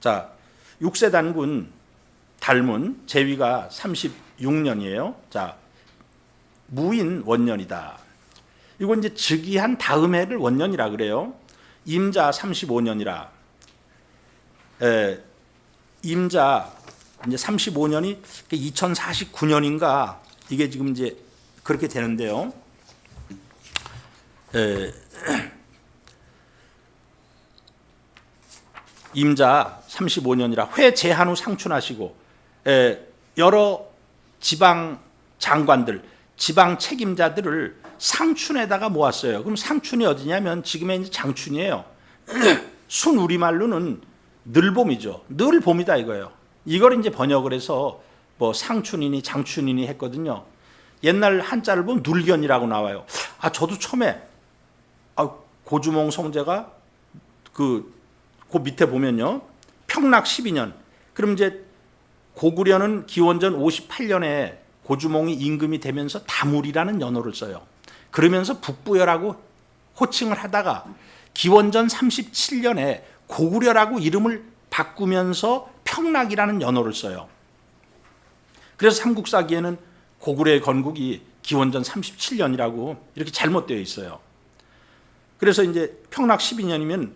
자, 6세 단군 달문 제위가 36년이에요. 자, 무인 원년이다. 이건 이제 즉위한 다음 해를 원년이라 그래요. 임자 35년이라. 임자 이제 35년이 2049년인가 이게 지금 이제 그렇게 되는데요. 임자 35년이라 회 제한 후 상춘하시고 여러 지방 장관들, 지방 책임자들을 상춘에다가 모았어요. 그럼 상춘이 어디냐면 지금의 이제 장춘이에요. 순 우리말로는 늘봄이죠. 늘 봄이다 이거예요. 이걸 이제 번역을 해서 뭐 상춘이니 장춘이니 했거든요. 옛날 한자를 보면 눌견이라고 나와요. 저도 처음에 고주몽 성제가 그 밑에 보면요. 평락 12년. 그럼 이제 고구려는 기원전 58년에 고주몽이 임금이 되면서 다물이라는 연호를 써요. 그러면서 북부여라고 호칭을 하다가 기원전 37년에 고구려라고 이름을 바꾸면서 평락이라는 연호를 써요. 그래서 삼국사기에는 고구려의 건국이 기원전 37년이라고 이렇게 잘못되어 있어요. 그래서 이제 평락 12년이면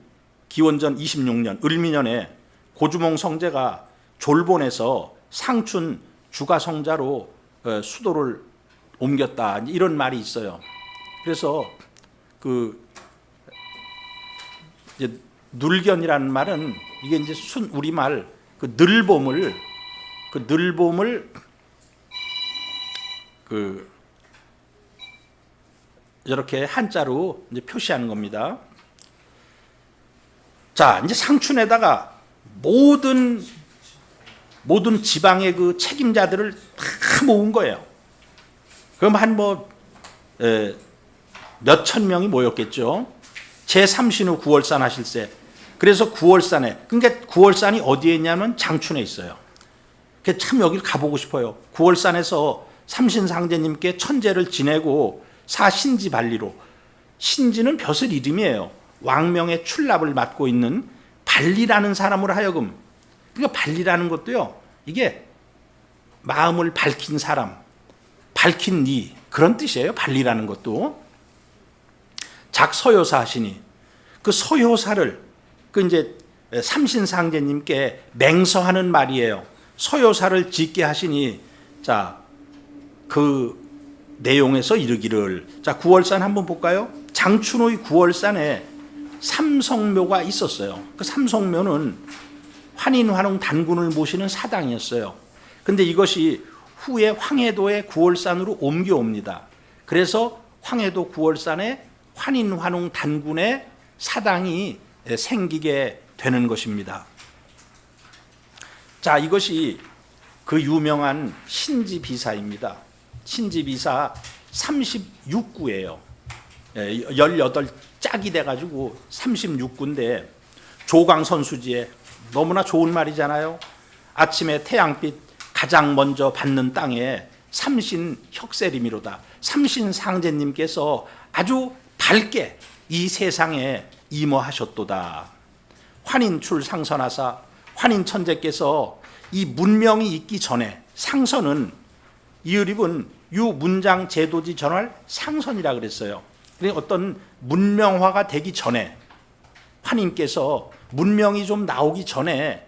기원전 26년 을미년에 고주몽 성제가 졸본에서 상춘 주가성자로 수도를 옮겼다 이런 말이 있어요. 그래서 그 이제 눌견이라는 말은 이게 이제 순 우리말 그 늘봄을 이렇게 한자로 이제 표시하는 겁니다. 자, 이제 상춘에다가 모든 지방의 그 책임자들을 다 모은 거예요. 그럼 한 몇천 명이 모였겠죠. 제3신우 구월산 하실세. 그래서 구월산에, 그러니까 구월산이 어디에 있냐면 장춘에 있어요. 참 여기를 가보고 싶어요. 구월산에서 삼신상제님께 천제를 지내고 사신지발리로, 신지는 벼슬 이름이에요. 왕명의 출납을 맡고 있는 발리라는 사람으로 하여금, 그러니까 발리라는 것도요, 이게 마음을 밝힌 사람, 밝힌 이, 그런 뜻이에요. 발리라는 것도. 작서효사 하시니, 그 서효사를 그 이제 삼신상제님께 맹서하는 말이에요. 서효사를 짓게 하시니, 자, 그 내용에서 이르기를, 자, 구월산 한번 볼까요? 장춘의 구월산에 삼성묘가 있었어요. 그 삼성묘는 환인환웅 단군을 모시는 사당이었어요. 근데 이것이 후에 황해도의 구월산으로 옮겨옵니다. 그래서 황해도 구월산에 환인환웅 단군의 사당이 생기게 되는 것입니다. 자, 이것이 그 유명한 신지비사입니다. 신지비사 36구예요. 18짝이 돼가지고 36구인데 조광선수지에 너무나 좋은 말이잖아요. 아침에 태양빛 가장 먼저 받는 땅에 삼신 혁세림이로다. 삼신 상제님께서 아주 밝게 이 세상에 임하셨도다. 환인출 상선하사, 환인천재께서 이 문명이 있기 전에, 상선은 이의립은 유문장 제도지 전할 상선이라 그랬어요. 그러니까 어떤 문명화가 되기 전에, 환인께서 문명이 좀 나오기 전에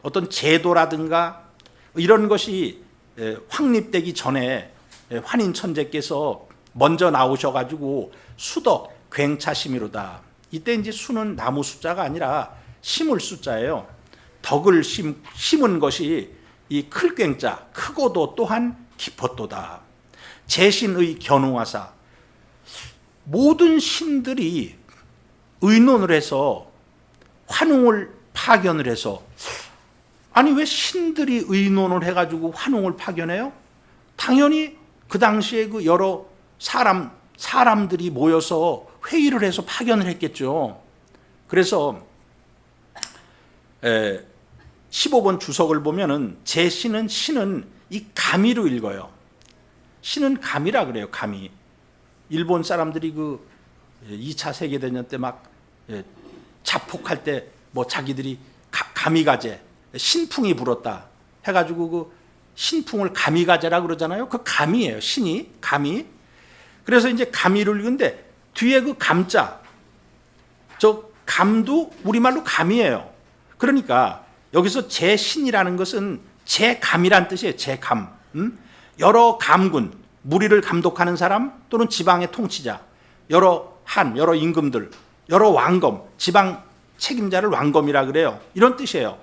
어떤 제도라든가 이런 것이 확립되기 전에 환인천재께서 먼저 나오셔가지고 수덕 굉차심이로다. 이때 이제 수는 나무 숫자가 아니라 심을 숫자예요. 덕을 심은 것이 이 클괭자, 크고도 또한 깊었도다. 제신의 견우하사, 모든 신들이 의논을 해서 환웅을 파견을 해서, 아니 왜 신들이 의논을 해가지고 환웅을 파견해요? 당연히 그 당시에 그 여러 사람들이 모여서 회의를 해서 파견을 했겠죠. 그래서 15번 주석을 보면은 제신은 신은 이 가미로 읽어요. 신은 가미라 그래요. 가미. 일본 사람들이 그 2차 세계대전 때 막 자폭할 때 뭐 자기들이 가미가제, 신풍이 불었다 해가지고 그 신풍을 가미가제라 그러잖아요. 그 감이에요. 신이 감이. 그래서 이제 감이를 읽는데 뒤에 그 감자, 저 감도 우리말로 감이에요. 그러니까 여기서 제신이라는 것은 제감이란 뜻이에요. 제감. 여러 감군, 무리를 감독하는 사람 또는 지방의 통치자, 여러 임금들, 여러 왕검, 지방 책임자를 왕검이라 그래요. 이런 뜻이에요.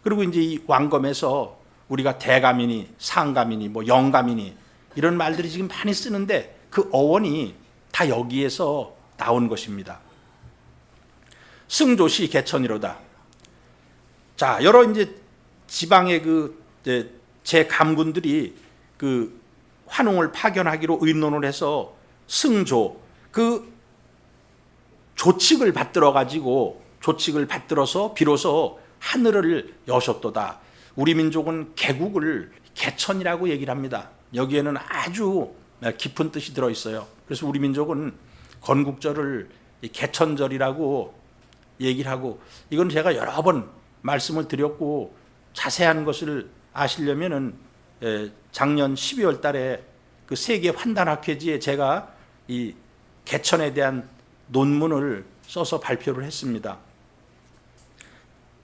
그리고 이제 이 왕검에서 우리가 대감이니 상감이니 뭐 영감이니 이런 말들이 지금 많이 쓰는데 그 어원이 다 여기에서 나온 것입니다. 승조시 개천이로다. 자, 여러 이제 지방의 그 제감군들이 그 환웅을 파견하기로 의논을 해서 승조 그 조칙을 받들어서 비로소 하늘을 여셨도다. 우리 민족은 개국을 개천이라고 얘기를 합니다. 여기에는 아주 깊은 뜻이 들어 있어요. 그래서 우리 민족은 건국절을 개천절이라고 얘기를 하고, 이건 제가 여러 번 말씀을 드렸고 자세한 것을 아시려면은 작년 12월 달에 그 세계 환단학회지에 제가 이 개천에 대한 논문을 써서 발표를 했습니다.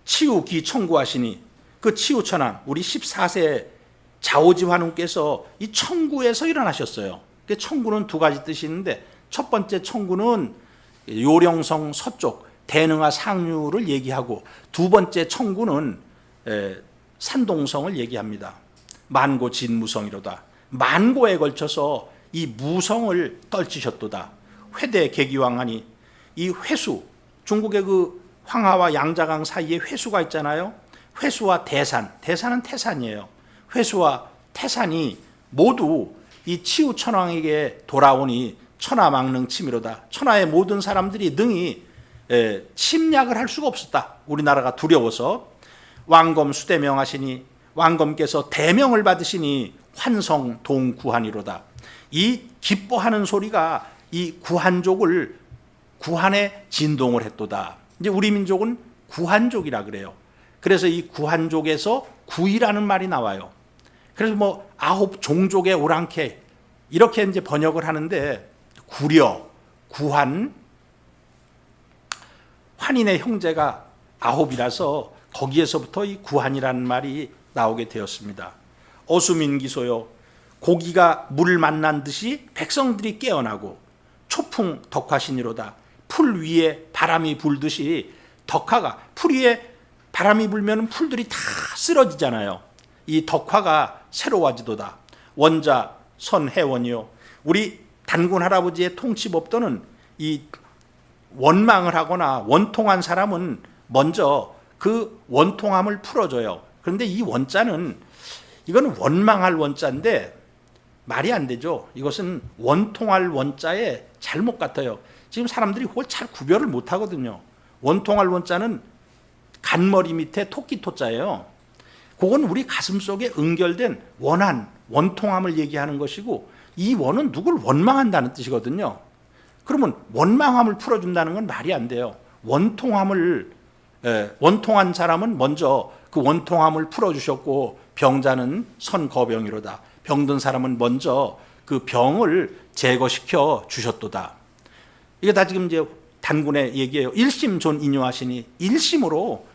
치우기 청구하시니 그 치우천왕 우리 14세 자오지 환웅께서 이 청구에서 일어나셨어요. 그 청구는 두 가지 뜻이 있는데 첫 번째 청구는 요령성 서쪽 대능하 상류를 얘기하고 두 번째 청구는 산동성을 얘기합니다. 만고 진무성이로다. 만고에 걸쳐서 이 무성을 떨치셨도다. 회대 계기왕하니 이 회수, 중국의 그 황하와 양자강 사이에 회수가 있잖아요. 회수와 대산, 대산은 태산이에요. 회수와 태산이 모두 이 치우천왕에게 돌아오니 천하망릉 치미로다. 천하의 모든 사람들이 능히 침략을 할 수가 없었다. 우리나라가 두려워서. 왕검 수대명하시니 왕검께서 대명을 받으시니 환성 동구한이로다. 이 기뻐하는 소리가 이 구한족을 구한에 진동을 했도다. 이제 우리 민족은 구한족이라 그래요. 그래서 이 구한족에서 구이라는 말이 나와요. 그래서 뭐 아홉 종족의 오랑캐 이렇게 이제 번역을 하는데 구려, 구한, 환인의 형제가 아홉이라서 거기에서부터 이 구한이라는 말이 나오게 되었습니다. 어수민기소요. 고기가 물을 만난 듯이 백성들이 깨어나고 초풍 덕화신이로다. 풀 위에 바람이 불듯이 덕화가 풀 위에 바람이 불면 풀들이 다 쓰러지잖아요. 이 덕화가 새로워지도다. 원자 선해원이요. 우리 단군 할아버지의 통치법도는 이 원망을 하거나 원통한 사람은 먼저 그 원통함을 풀어줘요. 그런데 이 원자는 이건 원망할 원자인데 말이 안 되죠. 이것은 원통할 원자의 잘못 같아요. 지금 사람들이 그걸 잘 구별을 못 하거든요. 원통할 원자는 간머리 밑에 토끼 토자예요. 그건 우리 가슴 속에 응결된 원한, 원통함을 얘기하는 것이고 이 원은 누굴 원망한다는 뜻이거든요. 그러면 원망함을 풀어준다는 건 말이 안 돼요. 원통한 사람은 먼저 그 원통함을 풀어주셨고 병자는 선거병이로다. 병든 사람은 먼저 그 병을 제거시켜 주셨도다. 이게 다 지금 이제 단군의 얘기예요. 일심존 인요하시니 일심으로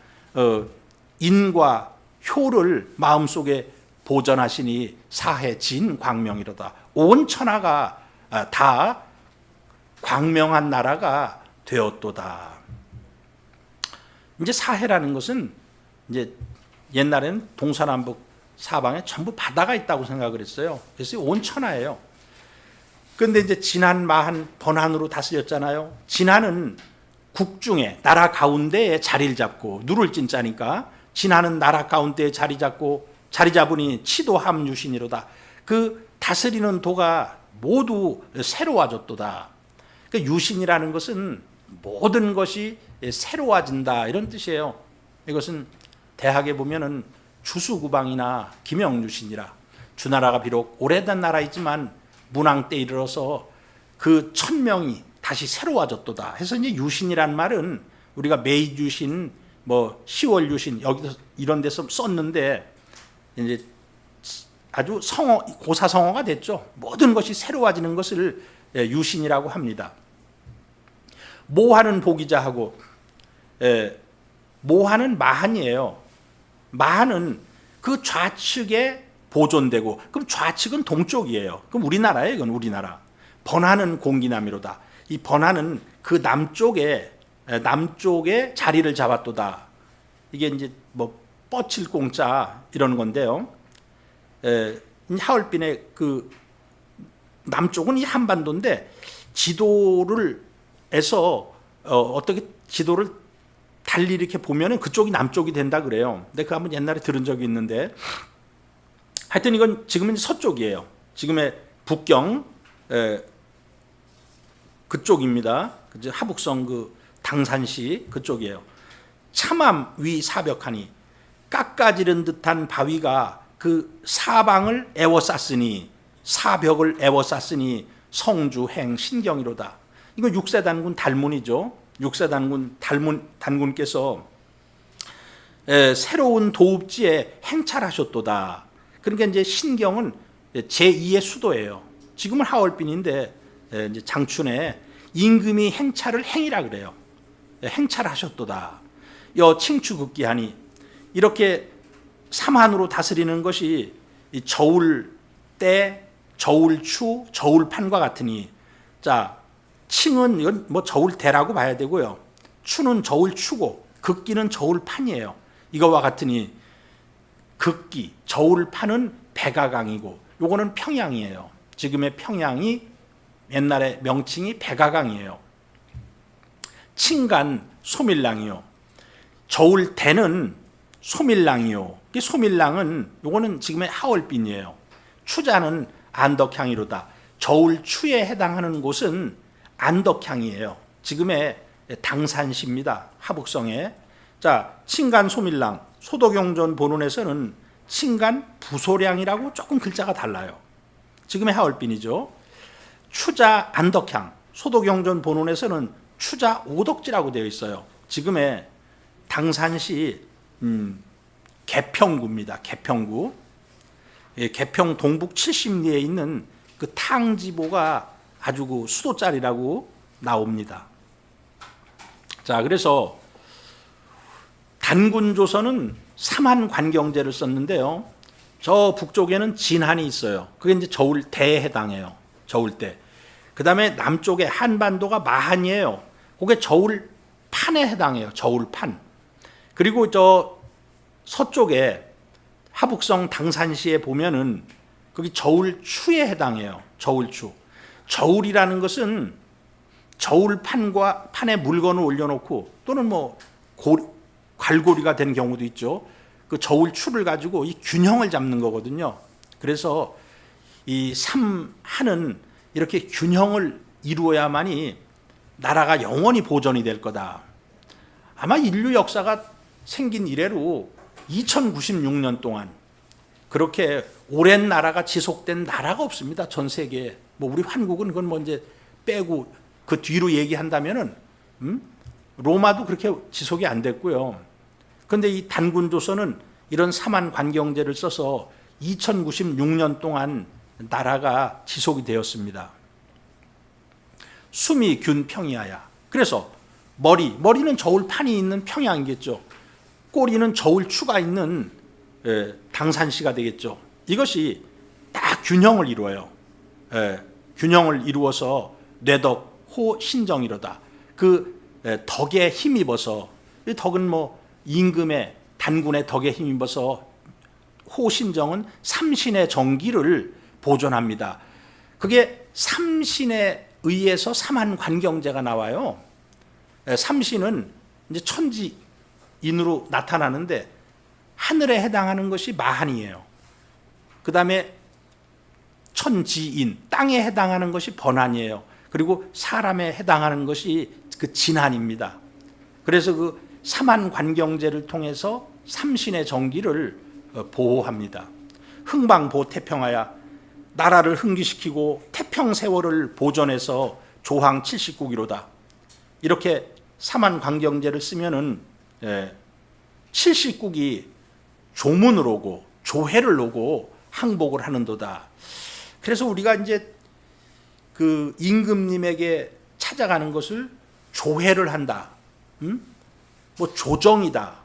인과 효를 마음속에 보전하시니 사해 진 광명이로다. 온 천하가 다 광명한 나라가 되었도다. 이제 사해라는 것은 이제 옛날에는 동서남북 사방에 전부 바다가 있다고 생각을 했어요. 그래서 온 천하예요. 그런데 이제 진한, 마한, 번한으로 다스렸잖아요. 진한은 국중에 나라 가운데에 자리를 잡고 누를 찐자니까 진한은 나라 가운데에 자리 잡고 자리 잡으니 치도함 유신이로다. 그 다스리는 도가 모두 새로워졌도다. 그 유신이라는 것은 모든 것이 새로워진다 이런 뜻이에요. 이것은 대학에 보면은 주수구방이나 김영유신이라 주나라가 비록 오래된 나라이지만 문왕 때 이르러서 그 천명이 다시 새로워졌도다 해서 이제 유신이란 말은 우리가 메이주신, 뭐 10월 유신 여기서 이런 데서 썼는데 이제 아주 고사성어가 됐죠. 모든 것이 새로워지는 것을 유신이라고 합니다. 모하는 복이자하고 모하는 마한이에요. 마한은 그 좌측에 보존되고, 그럼 좌측은 동쪽이에요. 그럼 우리나라예요. 이건 우리나라. 번화는 공기남이로다. 이 번화는 그 남쪽에 자리를 잡았도다. 이게 이제 뭐 뻗칠 공자 이런 건데요. 하얼빈의 그 남쪽은 이 한반도인데 지도를 해서 어떻게 지도를 달리 이렇게 보면은 그쪽이 남쪽이 된다 그래요. 근데 그거 한번 옛날에 들은 적이 있는데, 하여튼 이건 지금은 서쪽이에요. 지금의 북경 그쪽입니다. 하북성 그 당산시 그쪽이에요. 참암 위 사벽하니 깎아지른 듯한 바위가 그 사방을 에워쌌으니, 사벽을 에워쌌으니 성주 행 신경이로다. 이거 육세단군 달문이죠. 육세단군 단군께서 새로운 도읍지에 행찰하셨도다. 그러니까 이제 신경은 제2의 수도예요. 지금은 하얼빈인데 이제 장춘에 임금이 행찰을 행이라 그래요. 행찰하셨도다. 여 칭추극기하니, 이렇게 삼한으로 다스리는 것이 저울때, 저울추, 저울판과 같으니, 자, 칭은 이건 뭐 저울대라고 봐야 되고요. 추는 저울추고 극기는 저울판이에요. 이거와 같으니 극기, 저울판은 백아강이고 요거는 평양이에요. 지금의 평양이 옛날에 명칭이 백아강이에요. 칭간 소밀랑이요. 저울대는 소밀랑이요. 이 소밀랑은 요거는 지금의 하얼빈이에요. 추자는 안덕향이로다. 저울추에 해당하는 곳은 안덕향이에요. 지금의 당산시입니다. 하북성에. 자, 칭간 소밀랑, 소도경전 본원에서는 칭간 부소량이라고 조금 글자가 달라요. 지금의 하얼빈이죠. 추자 안덕향, 소도경전 본원에서는 추자 오덕지라고 되어 있어요. 지금의 당산시 개평구입니다. 개평구. 개평 동북 70리에 있는 그 탕지보가 아주 그 수도짜리라고 나옵니다. 자, 그래서 단군조선은 삼한관경제를 썼는데요. 저 북쪽에는 진한이 있어요. 그게 이제 저울대에 해당해요. 저울대. 그 다음에 남쪽에 한반도가 마한이에요. 그게 저울판에 해당해요. 저울판. 그리고 저 서쪽에 하북성 당산시에 보면은 거기 저울추에 해당해요. 저울추. 저울이라는 것은 저울판과 판에 물건을 올려놓고, 또는 뭐 갈고리가 된 경우도 있죠. 그 저울추를 가지고 이 균형을 잡는 거거든요. 그래서 이 삼한은 이렇게 균형을 이루어야만이 나라가 영원히 보존이 될 거다. 아마 인류 역사가 생긴 이래로 2096년 동안 그렇게 오랜 나라가 지속된 나라가 없습니다. 전 세계에. 뭐 우리 한국은 그건 뭐 이제 빼고 그 뒤로 얘기한다면은 로마도 그렇게 지속이 안 됐고요. 그런데 이 단군조선은 이런 삼한관경제를 써서 2096년 동안 나라가 지속이 되었습니다. 수미 균 평이하야. 그래서 머리는 저울판이 있는 평양이겠죠. 꼬리는 저울추가 있는 당산시가 되겠죠. 이것이 딱 균형을 이루어요. 균형을 이루어서 뇌덕 호 신정이로다. 그 덕에 힘입어서, 이 덕은 뭐 임금의 단군의 덕에 힘입어서, 호신정은 삼신의 정기를 보존합니다. 그게 삼신에 의해서 삼한관경제가 나와요. 삼신은 이제 천지인으로 나타나는데 하늘에 해당하는 것이 마한이에요. 그 다음에 천지인, 땅에 해당하는 것이 번한이에요. 그리고 사람에 해당하는 것이 그 진한입니다. 그래서 그 삼한관경제를 통해서 삼신의 정기를 보호합니다. 흥방보 태평하야, 나라를 흥기시키고 태평세월을 보존해서 조항 79기로다. 이렇게 삼한관경제를 쓰면은 칠식국이 조문을 오고 조회를 오고 항복을 하는도다. 그래서 우리가 이제 그 임금님에게 찾아가는 것을 조회를 한다. 뭐 조정이다.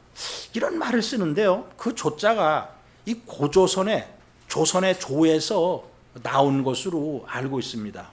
이런 말을 쓰는데요. 그 조자가 이 고조선의 조선의 조에서 나온 것으로 알고 있습니다.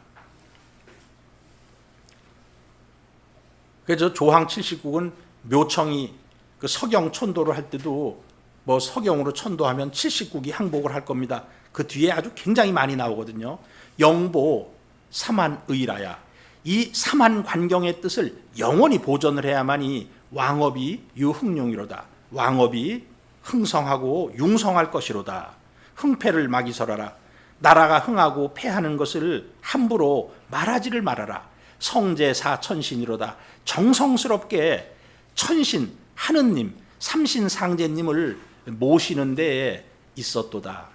그래서 조항 칠식국은 묘청이 그 서경 천도를 할 때도 뭐 서경으로 천도하면 칠식국이 항복을 할 겁니다. 그 뒤에 아주 굉장히 많이 나오거든요. 영보 삼한의라야. 이 삼한관경의 뜻을 영원히 보존을 해야만이 왕업이 유흥용이로다. 왕업이 흥성하고 융성할 것이로다. 흥패를 막이설하라. 나라가 흥하고 패하는 것을 함부로 말하지를 말아라. 성제사천신이로다. 정성스럽게 천신 하느님 삼신상제님을 모시는 데에 있었도다.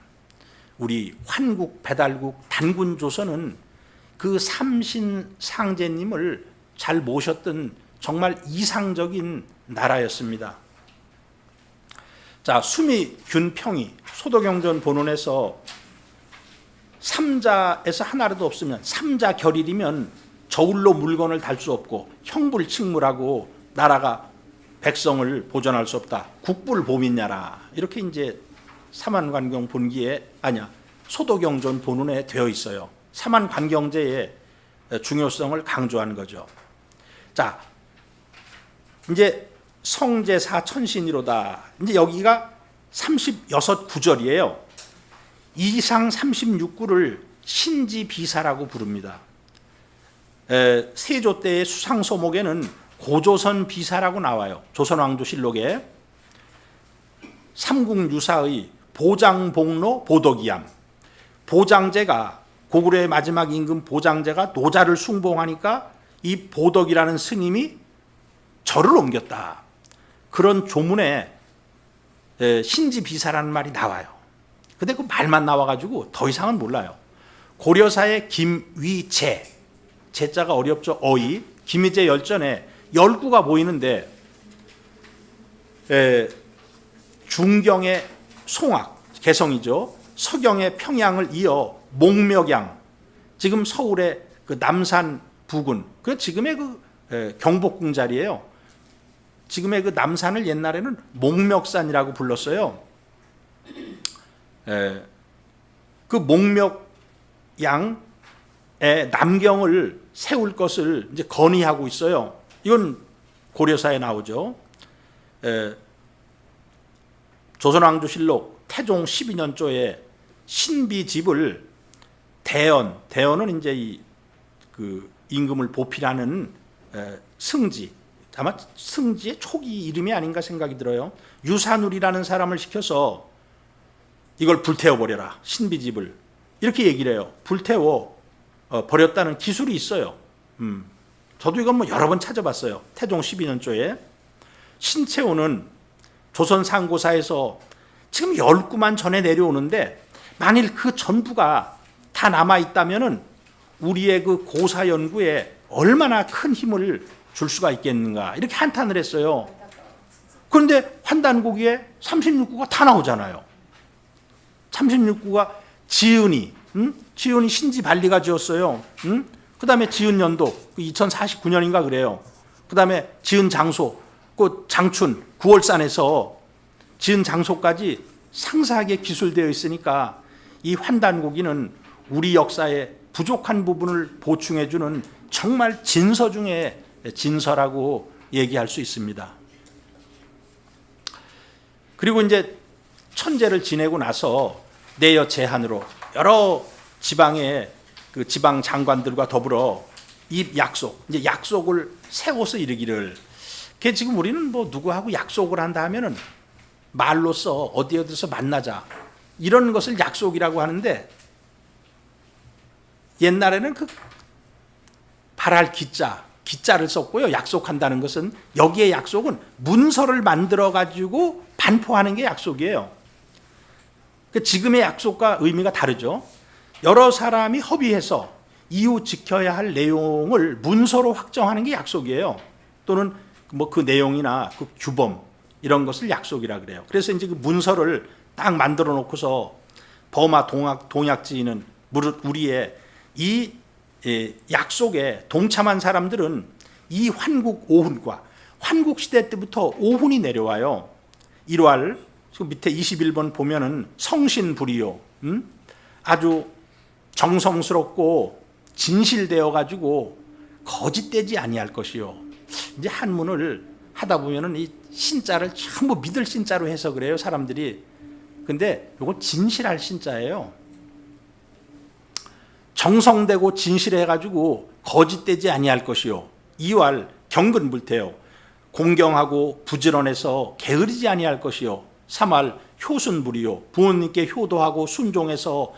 우리 환국, 배달국, 단군조선은 그 삼신상제님을 잘 모셨던 정말 이상적인 나라였습니다. 자, 수미 균평이 소도경전 본원에서 삼자에서 하나라도 없으면 삼자 결일이면 저울로 물건을 달 수 없고 형불칙물하고 나라가 백성을 보존할 수 없다. 국불보민야라. 이렇게 이제 삼한관경 본기에 소도경전 본원에 되어 있어요. 삼한관경제의 중요성을 강조하는 거죠. 자, 이제 성제사천신이로다. 이제 여기가 36구절이에요. 이상 36구를 신지비사라고 부릅니다. 세조 때의 수상소목에는 고조선 비사라고 나와요. 조선왕조실록에 삼국유사의 보장복로 보덕이암. 보장제가 고구려의 마지막 임금 보장제가 노자를 숭봉하니까 이 보덕이라는 스님이 절을 옮겼다. 그런 조문에 신지비사라는 말이 나와요. 근데 그 말만 나와가지고 더 이상은 몰라요. 고려사의 김위제, 제자가 어렵죠. 어이, 김위제 열전에 열구가 보이는데 중경의 송악, 개성이죠. 서경의 평양을 이어 목멱양, 지금 서울의 그 남산 부근, 그 지금의 그 경복궁 자리예요. 지금의 그 남산을 옛날에는 목멱산이라고 불렀어요. 그 목멱양에 남경을 세울 것을 이제 건의하고 있어요. 이건 고려사에 나오죠. 조선왕조실록 태종 12년조에 신비집을 대언은 이제 그 임금을 보필하는 승지, 아마 승지의 초기 이름이 아닌가 생각이 들어요. 유산울이라는 사람을 시켜서 이걸 불태워버려라, 신비집을. 이렇게 얘기를 해요. 불태워 버렸다는 기술이 있어요. 저도 이건 뭐 여러 번 찾아봤어요. 태종 12년조에. 신채호는 조선 상고사에서 지금 10구만 전에 내려오는데 만일 그 전부가 다 남아있다면 우리의 그 고사 연구에 얼마나 큰 힘을 줄 수가 있겠는가, 이렇게 한탄을 했어요. 그런데 환단고기에 36구가 다 나오잖아요. 36구가 지은이 신지발리가 지었어요. 그 다음에 지은 연도 2049년인가 그래요. 그 다음에 지은 장소, 그 장춘 9월산에서 지은 장소까지 상세하게 기술되어 있으니까 이 환단고기는 우리 역사의 부족한 부분을 보충해주는 정말 진서 중에 진서라고 얘기할 수 있습니다. 그리고 이제 천제를 지내고 나서 내여 제한으로 여러 지방의 그 지방 장관들과 더불어 이 이제 약속을 세워서 이르기를. 그게 지금 우리는 뭐 누구하고 약속을 한다 하면은 말로써 어디서 만나자, 이런 것을 약속이라고 하는데, 옛날에는 그 발할 기자를 썼고요. 약속한다는 것은, 여기에 약속은 문서를 만들어 가지고 반포하는 게 약속이에요. 지금의 약속과 의미가 다르죠. 여러 사람이 협의해서 이후 지켜야 할 내용을 문서로 확정하는 게 약속이에요. 또는 뭐 그 내용이나 그 규범, 이런 것을 약속이라 그래요. 그래서 이제 그 문서를 딱 만들어 놓고서 버마 동약지인은 우리의 이 약속에 동참한 사람들은 이 환국 오훈과 환국 시대 때부터 오훈이 내려와요. 1월 밑에 21번 보면은 성신불이요. 아주 정성스럽고 진실되어 가지고 거짓되지 아니할 것이요. 이제 한문을 하다 보면은 이 신자를 전부 믿을 신자로 해서 그래요, 사람들이. 근데 이건 진실할 신자예요. 정성되고 진실해 가지고 거짓되지 아니할 것이요. 2월 경건불태요. 공경하고 부지런해서 게으르지 아니할 것이요. 3월 효순불이요. 부모님께 효도하고 순종해서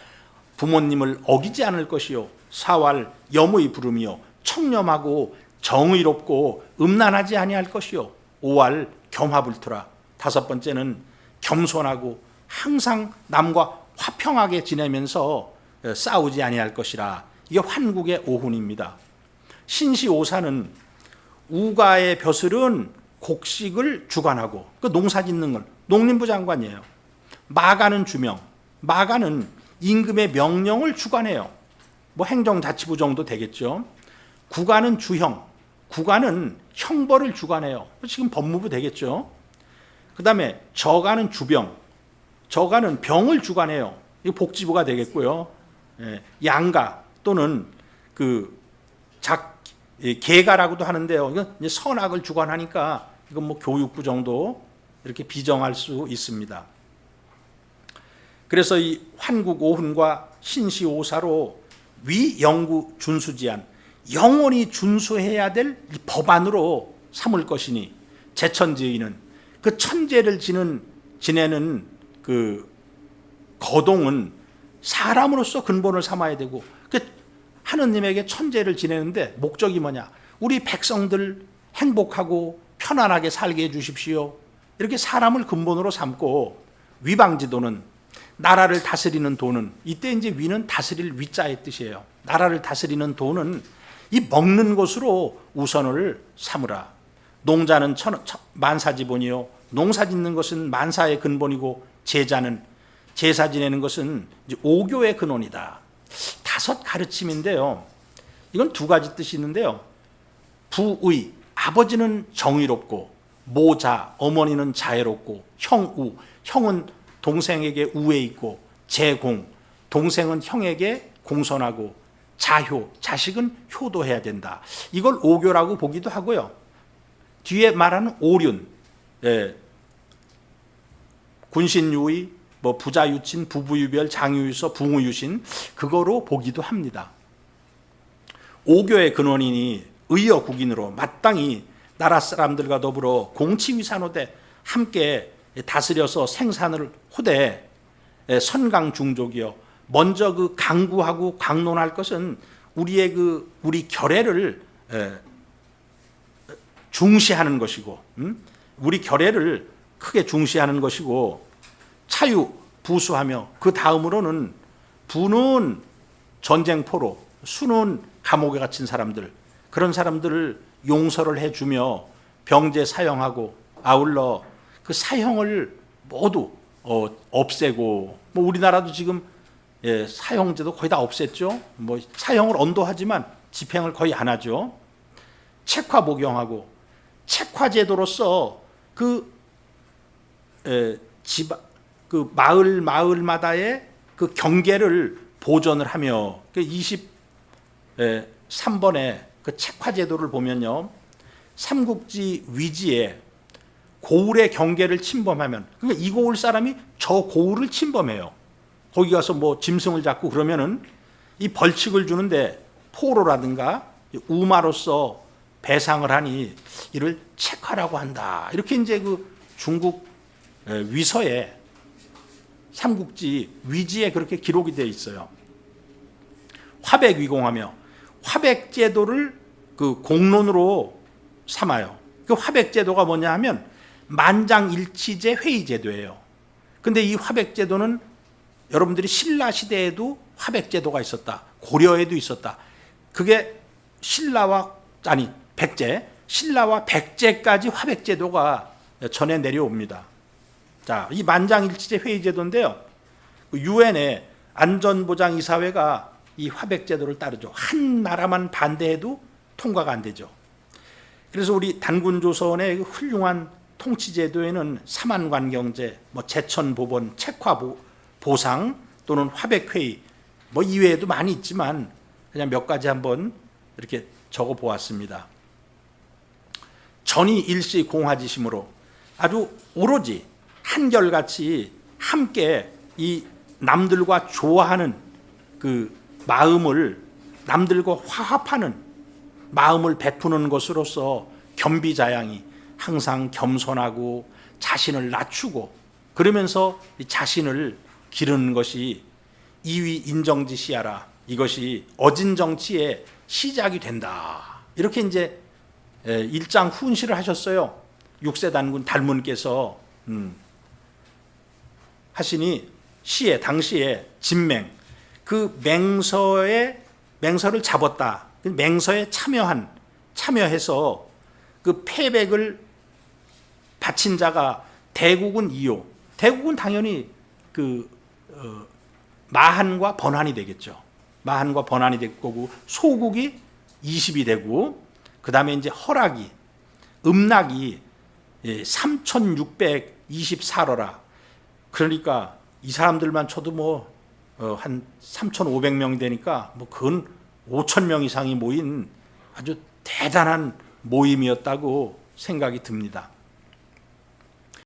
부모님을 어기지 않을 것이요. 4월 염의 부름이요. 청렴하고 정의롭고 음란하지 아니할 것이요. 5월 겸화불투라. 5번째는 겸손하고 항상 남과 화평하게 지내면서 싸우지 아니할 것이라. 이게 환국의 오훈입니다. 신시오사는 우가의 벼슬은 곡식을 주관하고 그 농사 짓는 건 농림부 장관이에요. 마가는 주명, 마가는 임금의 명령을 주관해요. 뭐 행정자치부 정도 되겠죠. 구가는 주형, 구가는 형벌을 주관해요. 지금 법무부 되겠죠. 그 다음에 저가는 주병, 저가는 병을 주관해요. 이거 복지부가 되겠고요. 양가 또는 계가라고도 하는데요. 이건 이제 선악을 주관하니까 이건 뭐 교육부 정도 이렇게 비정할 수 있습니다. 그래서 이 환국 오훈과 신시오사로 위영구 준수지안, 영원히 준수해야 될 법안으로 삼을 것이니 제천지인은 그 천제를 지내는 그 거동은 사람으로서 근본을 삼아야 되고, 하느님에게 천제를 지내는데 목적이 뭐냐? 우리 백성들 행복하고 편안하게 살게 해주십시오. 이렇게 사람을 근본으로 삼고, 위방지도는 나라를 다스리는 도는, 이때 이제 위는 다스릴 위자의 뜻이에요. 나라를 다스리는 도는 이 먹는 것으로 우선을 삼으라. 농자는 만사지본이요. 농사 짓는 것은 만사의 근본이고, 제사 지내는 것은 이제 오교의 근원이다. 5 가르침인데요. 이건 2가지 뜻이 있는데요. 부의, 아버지는 정의롭고, 모자, 어머니는 자애롭고, 형우, 형은 동생에게 우애 있고, 제공, 동생은 형에게 공손하고, 자효, 자식은 효도해야 된다. 이걸 오교라고 보기도 하고요. 뒤에 말하는 오륜, 군신유의, 뭐 부자유친, 부부유별, 장유유서, 붕우유신, 그거로 보기도 합니다. 오교의 근원이니 의여 국인으로 마땅히 나라 사람들과 더불어 공치위산호되 함께 다스려서 생산을 호되 선강중족이여. 먼저 그 강구하고 강론할 것은 우리 결례를 중시하는 것이고, 우리 결례를 크게 중시하는 것이고, 차유 부수하며, 그 다음으로는 부는 전쟁포로, 수는 감옥에 갇힌 사람들, 그런 사람들을 용서를 해주며 병제 사형하고, 아울러 그 사형을 모두 없애고, 뭐 우리나라도 지금 사형제도 거의 다 없앴죠. 뭐 사형을 언도하지만 집행을 거의 안 하죠. 책화 복용하고, 책화제도로서 그 마을마다의 그 경계를 보존을 하며, 그 23번에 그 책화제도를 보면요, 삼국지 위지에 고을의 경계를 침범하면, 그러니까 이 고을 사람이 저 고을을 침범해요. 거기 가서 뭐 짐승을 잡고 그러면은 이 벌칙을 주는데 포로라든가 우마로서 배상을 하니 이를 책화라고 한다. 이렇게 이제 그 중국 위서에, 삼국지 위지에 그렇게 기록이 되어 있어요. 화백위공하며, 화백제도를 그 공론으로 삼아요. 그 화백제도가 뭐냐 하면 만장일치제 회의제도예요. 근데 이 화백제도는 여러분들이 신라 시대에도 화백제도가 있었다. 고려에도 있었다. 그게 신라와 백제, 신라와 백제까지 화백제도가 전해 내려옵니다. 자, 이 만장일치제 회의제도인데요. 유엔의 안전보장이사회가 이 화백제도를 따르죠. 한 나라만 반대해도 통과가 안 되죠. 그래서 우리 단군조선의 훌륭한 통치제도에는 사만관경제, 제천법원, 책화보상 또는 화백회의 이외에도 많이 있지만 그냥 몇 가지 한번 이렇게 적어 보았습니다. 전이 일시 공화지심으로 아주 오로지 한결같이 함께 이 남들과 좋아하는 그 마음을 남들과 화합하는 마음을 베푸는 것으로서 겸비자양이 항상 겸손하고 자신을 낮추고 그러면서 자신을 기르는 것이 이위 인정지시하라. 이것이 어진 정치의 시작이 된다. 이렇게 이제 일장 훈시를 하셨어요. 6세 단군 달문께서 하시니 시에 당시에 진맹 그 맹서를 잡았다. 맹서에 참여해서 그 패백을 바친 자가 대국은 이요. 대국은 당연히 마한과 번한이 되겠죠. 마한과 번한이 될 거고 소국이 20이 되고 그 다음에 이제 허락이 음락이 3,624러라. 그러니까 이 사람들만 쳐도 한 3,500명 되니까 그건 5,000명 이상이 모인 아주 대단한 모임이었다고 생각이 듭니다.